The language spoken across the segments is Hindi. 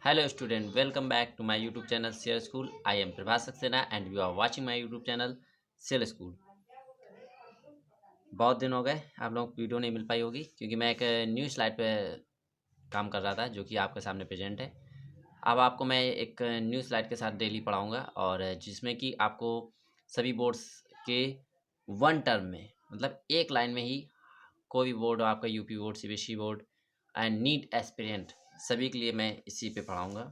Hello student, welcome back to my YouTube channel Share School. I am Prabhas Saxena and you are watching my YouTube channel Share School. बहुत दिन हो गए आप लोग वीडियो नहीं मिल पाई होगी क्योंकि मैं एक न्यू स्लाइड पे काम कर रहा था जो कि आपके सामने प्रेजेंट है। अब आपको मैं एक न्यू स्लाइड के साथ डेली पढ़ाऊंगा और जिसमें कि आपको सभी बोर्ड्स के वन टर्म में मतलब एक लाइन में ही कोई भी बोर्ड हो, आपका UP board, CBSE board and NEET aspirant, सभी के लिए मैं इसी पे पढ़ाऊँगा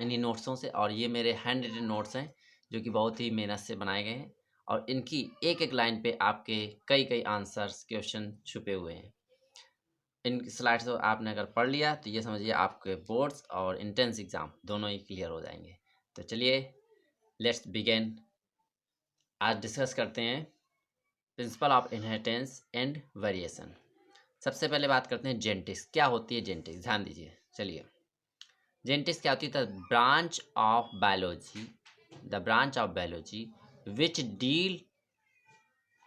इन्हीं नोट्सों से। और ये मेरे हैंड रिटन नोट्स हैं जो कि बहुत ही मेहनत से बनाए गए हैं और इनकी एक एक लाइन पे आपके कई कई आंसर्स क्वेश्चन छुपे हुए हैं। इन स्लाइड्स को आपने अगर पढ़ लिया तो ये समझिए आपके बोर्ड्स और इंट्रेंस एग्ज़ाम दोनों ही क्लियर हो जाएंगे। तो चलिए लेट्स बिगिन। आज डिस्कस करते हैं principle of inheritance and variation. सबसे पहले बात करते हैं जेनेटिक्स। क्या होती है जेनेटिक्स, ध्यान दीजिए। चलिए, जेनेटिक्स क्या होती है? The branch of biology which deal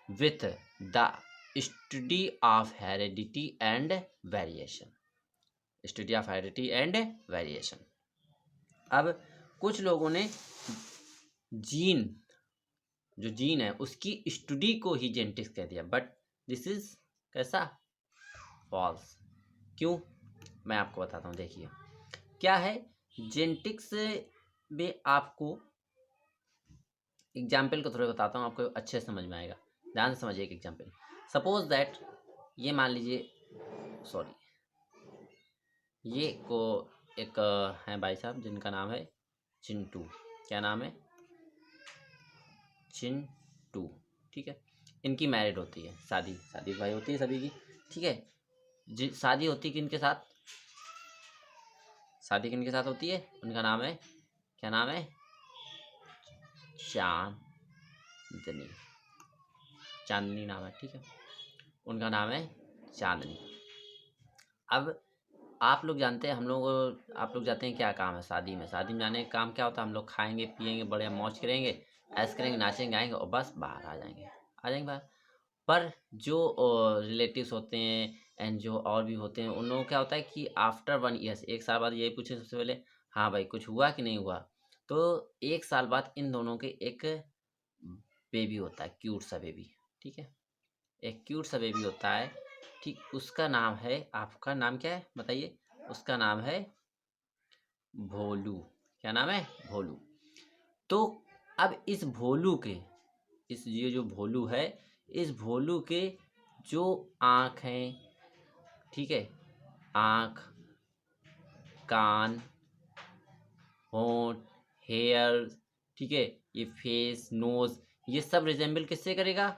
with the study of heredity and variation. अब कुछ लोगों ने जीन है उसकी स्टडी को ही जेनेटिक्स कह दिया, बट दिस इज कैसा? फॉल्स। क्यों? मैं आपको बताता हूँ। देखिए क्या है जेनेटिक्स में, आपको एग्जाम्पल को थोड़ा बताता हूँ, आपको अच्छे से समझ में आएगा। ध्यान से समझिए एक एग्जाम्पल। सपोज दैट ये मान लीजिए, सॉरी, ये को एक हैं भाई साहब जिनका नाम है चिंटू। क्या नाम है? चिंटू। ठीक है, इनकी मैरिड होती है, शादी भाई होती है सभी की। ठीक है, शादी होती है किनके साथ? शादी किनके साथ होती है? उनका नाम है, क्या नाम है? चांदनी नाम है। ठीक है, उनका नाम है चांदनी। अब आप लोग जानते हैं, आप लोग जाते हैं क्या काम है शादी में जाने का काम क्या होता है? हम लोग खाएंगे पिएंगे, बढ़िया मौज करेंगे, ऐश करेंगे, नाचेंगे गाएंगे और बस बाहर आ जाएंगे बाहर। पर जो रिलेटिव्स होते हैं एंड जो और भी होते हैं, उन लोगों को क्या होता है कि आफ्टर 1 ईयर, एक साल बाद यही पूछे सबसे पहले, हाँ भाई कुछ हुआ कि नहीं हुआ? तो एक साल बाद इन दोनों के एक बेबी होता है, क्यूट सा बेबी। ठीक है, एक क्यूट सा बेबी होता है। ठीक, उसका नाम है, आपका नाम क्या है बताइए? उसका नाम है भोलू। क्या नाम है? भोलू। तो अब इस भोलू के, ये जो भोलू है, इस भोलू के जो आँख हैं, ठीक है, आँख, कान, होंठ, हेयर, ठीक है, ये फेस, नोज, ये सब रिजेंबल किससे करेगा?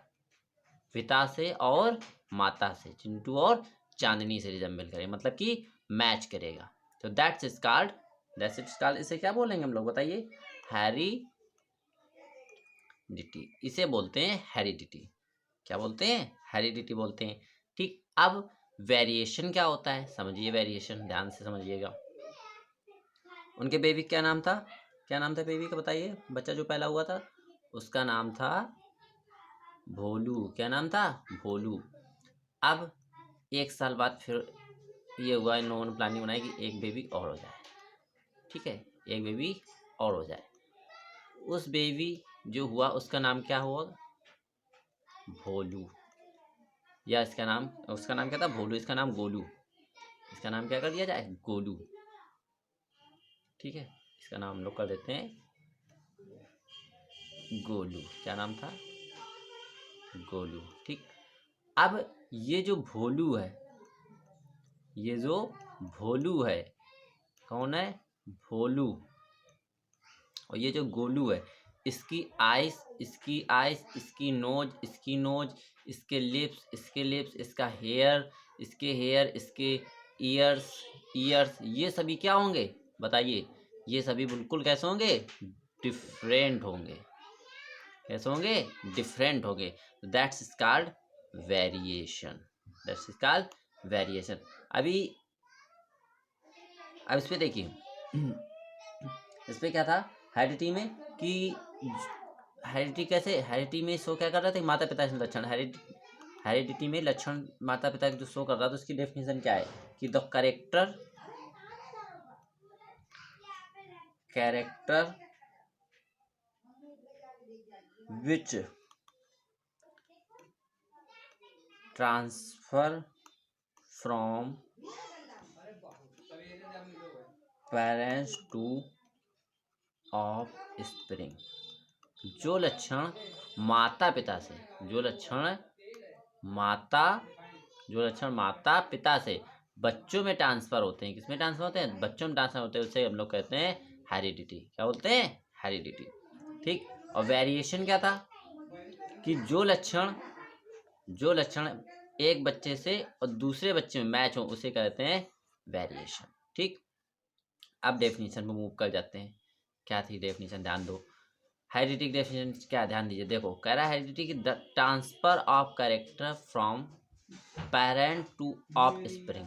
पिता से और माता से, चिंटू और चांदनी से रिजेंबल करेगा, मतलब कि मैच करेगा। तो दैट्स इज कॉल्ड, इसे क्या बोलेंगे हम लोग बताइए? हेरिडिटी। इसे बोलते हैं हेरिडिटी। क्या बोलते हैं? हेरिडिटी बोलते हैं। ठीक, अब वेरिएशन क्या होता है समझिए। वेरिएशन ध्यान से समझिएगा। उनके बेबी क्या नाम था? क्या नाम था बेबी का बताइए? बच्चा जो पहला हुआ था उसका नाम था भोलू। क्या नाम था? भोलू। अब एक साल बाद फिर ये हुआ, इन लोगों ने प्लानिंग बनाई कि एक बेबी और हो जाए। ठीक है, एक बेबी और हो जाए। उस बेबी जो हुआ उसका नाम क्या हुआ? भोलू। या इसका नाम, उसका नाम क्या था? भोलू। इसका नाम गोलू। इसका नाम क्या कर दिया जाए? गोलू। ठीक है, इसका नाम हम लोग कर देते हैं गोलू। क्या नाम था? गोलू। ठीक, अब ये जो भोलू है, ये जो भोलू है, कौन है? भोलू। और ये जो गोलू है, इसकी आइस, इसकी नोज, इसके लिप्स, इसका हेयर, इसके ईयर्स, ये सभी क्या होंगे बताइए? ये सभी बिल्कुल कैसे होंगे? डिफरेंट होंगे। कैसे होंगे? डिफरेंट होंगे। That's called variation. अभी अब इस पे देखिए, इस पे क्या था हेरिडिटी में कि हेरिडिटी में शो क्या कर रहे थे? माता पिता के लक्षण। हेरिडिटी में लक्षण माता पिता के जो शो कर रहा था, उसकी डेफिनेशन क्या है कि the character character which transfer from parents two of spring. जो लक्षण माता पिता से, जो लक्षण माता पिता से बच्चों में ट्रांसफर होते हैं, किसमें ट्रांसफर होते हैं? बच्चों में ट्रांसफर होते हैं, उसे हम लोग कहते हैं हेरिडिटी। क्या बोलते हैं? हेरिडिटी। ठीक। और वेरिएशन क्या था कि जो लक्षण एक बच्चे से और दूसरे बच्चे में मैच हो उसे कहते हैं वेरिएशन। ठीक। अब डेफिनेशन में मूव कर जाते हैं। क्या थी डेफिनेशन? ध्यान दो। हेरिडिटी डेफिनेशन क्या? ध्यान दीजिए। देखो, कह रहा है हेरिडिटी की the transfer of character from parent two of spring.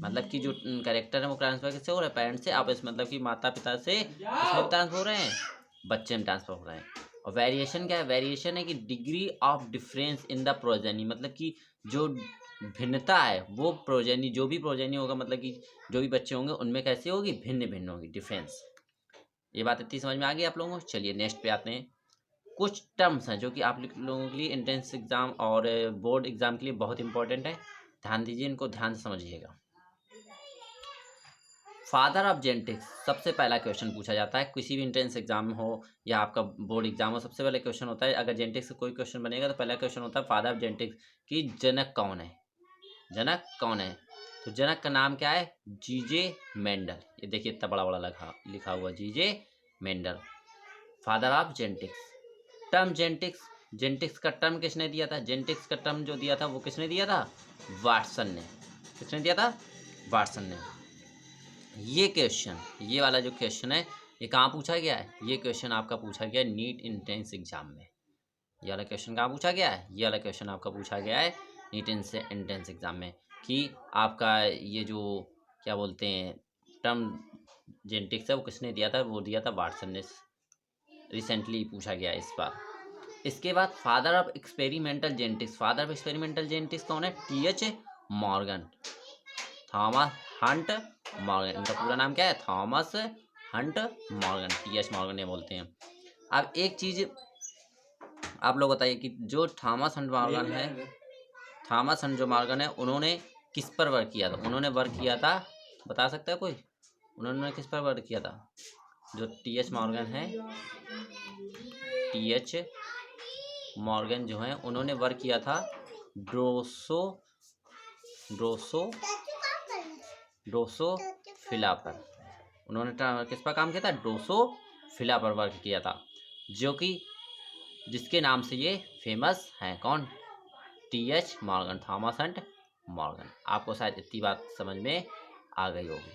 मतलब कि जो कैरेक्टर है वो ट्रांसफर किससे हो रहा है? पेरेंट से ऑफ, मतलब कि माता पिता से किसमें ट्रांसफर हो रहे हैं? बच्चे में ट्रांसफर हो रहे हैं। और वेरिएशन क्या है? वेरिएशन है कि degree of difference in the progeny, मतलब कि जो भिन्नता है वो प्रोजेनी, जो भी प्रोजेनी होगा, मतलब कि जो भी बच्चे होंगे उनमें कैसे होगी? भिन्न भिन्न होगी, डिफरेंस। ये बात इतनी समझ में आ गई आप लोगों को? चलिए नेक्स्ट पे आते हैं। कुछ टर्म्स हैं जो कि आप लोगों के लिए एंट्रेंस एग्जाम और बोर्ड एग्जाम के लिए बहुत इंपॉर्टेंट है। ध्यान दीजिए, इनको ध्यान से समझिएगा। फादर ऑफ जेनेटिक्स, सबसे पहला क्वेश्चन पूछा जाता है किसी भी एंट्रेंस एग्जाम हो या आपका बोर्ड एग्जाम हो। सबसे पहले क्वेश्चन होता है, अगर जेनेटिक्स से कोई क्वेश्चन बनेगा तो पहला क्वेश्चन होता है फादर ऑफ जेनेटिक्स की जनक कौन है? जनक कौन है? तो जनक का नाम क्या है? जीजे मेंडल। ये देखिए इतना बड़ा बड़ा लिखा हुआ GJ Mendel, father of genetics. Term genetics, genetics का टर्म किसने दिया था? जेनेटिक्स का टर्म जो दिया था वो किसने दिया था? वाटसन ने। किसने दिया था? वाटसन ने। ये क्वेश्चन, ये वाला जो क्वेश्चन है ये कहाँ पूछा गया है? ये क्वेश्चन आपका पूछा गया नीट एंट्रेंस एग्जाम में। ये वाला क्वेश्चन कहाँ पूछा गया है? ये वाला क्वेश्चन आपका पूछा गया है नीट एंट्रेंस एग्जाम में कि आपका ये जो क्या बोलते हैं टर्म जेनेटिक्स है वो किसने दिया था? वो दिया था वाटसन ने। रिसेंटली पूछा गया इस बार। इसके बाद father of experimental genetics, father of experimental genetics कौन है? TH. Morgan, Thomas Hunt Morgan. इनका पूरा नाम क्या है? Thomas Hunt Morgan, TH. Morgan ये बोलते हैं। अब एक चीज आप लोग बताइए कि जो थॉमस हंट मॉर्गन है, थॉमस हंट जो मॉर्गन है, उन्होंने किस पर वर्क किया था? उन्होंने वर्क किया था, बता सकता है कोई? उन्होंने किस पर वर्क किया था? जो टी.एच. मॉर्गन है, टी.एच. मॉर्गन जो है उन्होंने वर्क किया था ड्रोसोफिला पर। उन्होंने किस पर काम किया था? ड्रोसोफिला पर वर्क किया था, जो कि जिसके नाम से ये फेमस हैं। कौन? TH. Morgan, Thomas Hunt Morgan. आपको शायद इतनी बात समझ में आ गई होगी।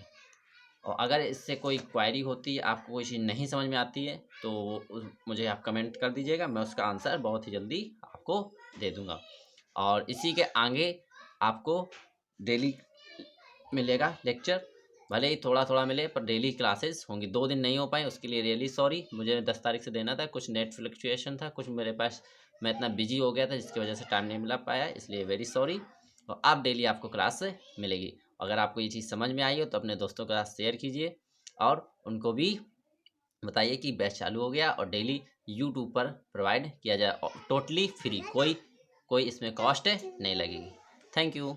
और अगर इससे कोई क्वेरी होती है, आपको कोई चीज़ नहीं समझ में आती है तो मुझे आप कमेंट कर दीजिएगा, मैं उसका आंसर बहुत ही जल्दी आपको दे दूंगा। और इसी के आगे आपको डेली मिलेगा लेक्चर, भले ही थोड़ा थोड़ा मिले पर डेली क्लासेस होंगी। 2 दिन नहीं हो पाए उसके लिए रियली सॉरी। मुझे 10 तारीख से देना था, कुछ नेट फ्लक्चुएशन था, कुछ मेरे पास, मैं इतना बिजी हो गया था जिसकी वजह से टाइम नहीं मिला पाया, इसलिए वेरी सॉरी। और अब डेली आपको क्लास मिलेगी। अगर आपको ये चीज़ समझ में आई हो तो अपने दोस्तों के साथ शेयर कीजिए और उनको भी बताइए कि बैच चालू हो गया और डेली यूट्यूब पर प्रोवाइड किया जाए, टोटली फ्री, कोई इसमें कॉस्ट नहीं लगेगी। Thank you.